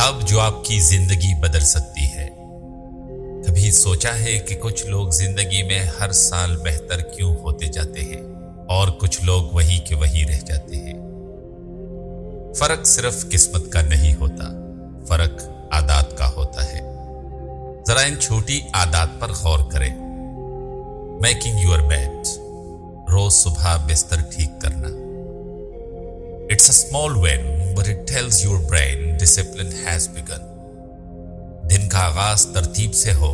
किताब जो आपकी जिंदगी बदल सकती है। कभी सोचा है कि कुछ लोग जिंदगी में हर साल बेहतर क्यों होते जाते हैं और कुछ लोग वही के वही रह जाते हैं? फर्क सिर्फ किस्मत का नहीं होता, फर्क आदत का होता है। जरा इन छोटी आदत पर गौर करें। मेकिंग योर बेड, रोज सुबह बिस्तर ठीक करना। It's a small win, but it tells your brain discipline has begun. दिन का आगाज तरतीब से हो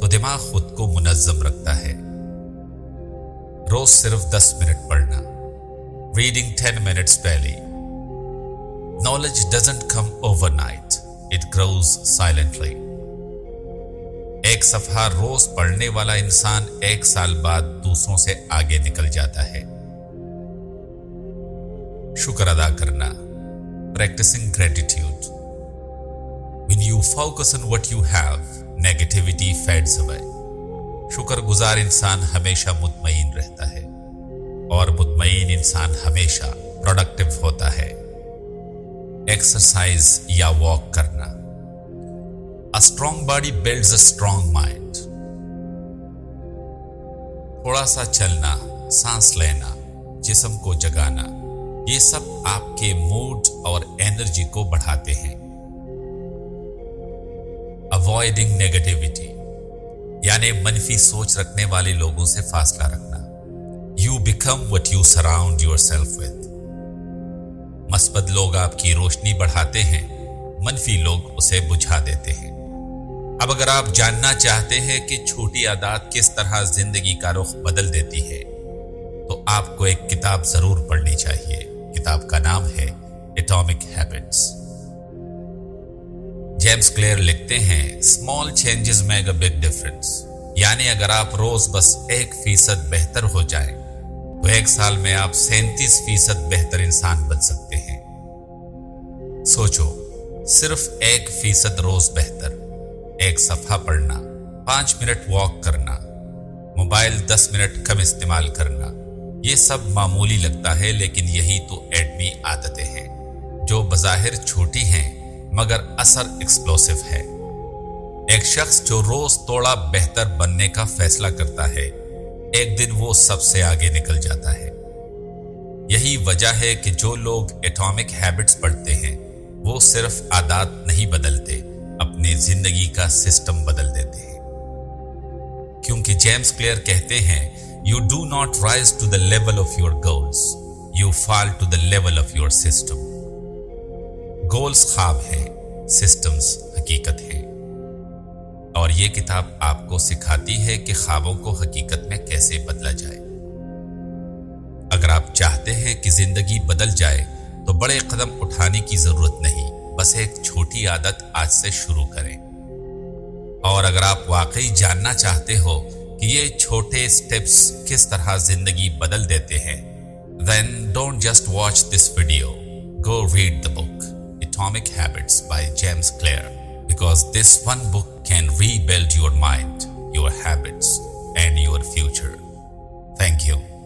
तो दिमाग खुद को मुनज्जम रखता है। रोज सिर्फ 10 मिनट पढ़ना। Reading 10 minutes daily. Knowledge doesn't come overnight. It grows silently. एक सफ़हा रोज पढ़ने वाला इंसान एक साल बाद दूसरों से आगे निकल जाता है। शुक्र अदा करना, practicing gratitude. When you focus on what you have, negativity fades away. शुक्रगुजार इंसान हमेशा मुतमईन रहता है और मुतमईन इंसान हमेशा प्रोडक्टिव होता है। एक्सरसाइज या वॉक करना। A strong body builds a strong mind. थोड़ा सा चलना, सांस लेना, जिस्म को जगाना, ये सब आपके मूड और एनर्जी को बढ़ाते हैं। अवॉइडिंग नेगेटिविटी यानी मनफी सोच रखने वाले लोगों से फासला रखना। You become what you surround yourself with. मस्बत लोग आपकी रोशनी बढ़ाते हैं, मनफी लोग उसे बुझा देते हैं। अब अगर आप जानना चाहते हैं कि छोटी आदत किस तरह जिंदगी का रुख बदल देती है, तो आपको एक किताब जरूर पढ़नी चाहिए। किताब का नाम है एटॉमिक हैबिट्स। जेम्स क्लियर लिखते हैं, small changes make a big difference. यानी अगर आप रोज बस 1% बेहतर हो जाएं, तो एक साल में आप 37% बेहतर इंसान बन सकते हैं। सोचो, सिर्फ 1% रोज बेहतर, एक सफा पढ़ना, 5 मिनट वॉक करना, मोबाइल 10 मिनट कम इस्तेमाल करना, ये सब मामूली लगता है, लेकिन यही तो एडमी आदतें हैं जो बज़ाहिर छोटी हैं मगर असर एक्सप्लोसिव है। एक शख्स जो रोज थोड़ा बेहतर बनने का फैसला करता है, एक दिन वो सबसे आगे निकल जाता है। यही वजह है कि जो लोग एटॉमिक हैबिट्स पढ़ते हैं, वो सिर्फ आदत नहीं बदलते, अपनी जिंदगी का सिस्टम बदल देते हैं। क्योंकि जेम्स क्लियर कहते हैं, You do not rise to the level of your goals. You fall to the level of your system. Goals ख्वाब हैं, systems हकीकत हैं। और ये किताब आपको सिखाती है कि ख्वाबों को हकीकत में कैसे बदला जाए। अगर आप चाहते हैं कि जिंदगी बदल जाए, तो बड़े कदम उठाने की जरूरत नहीं, बस एक छोटी आदत आज से शुरू करें। और अगर आप वाकई जानना चाहते हो कि ये छोटे स्टेप्स किस तरह जिंदगी बदल देते हैं, then don't just watch this video. Go read the book, Atomic Habits by James Clear, because this one book can rebuild your mind, your habits, and your future. Thank you.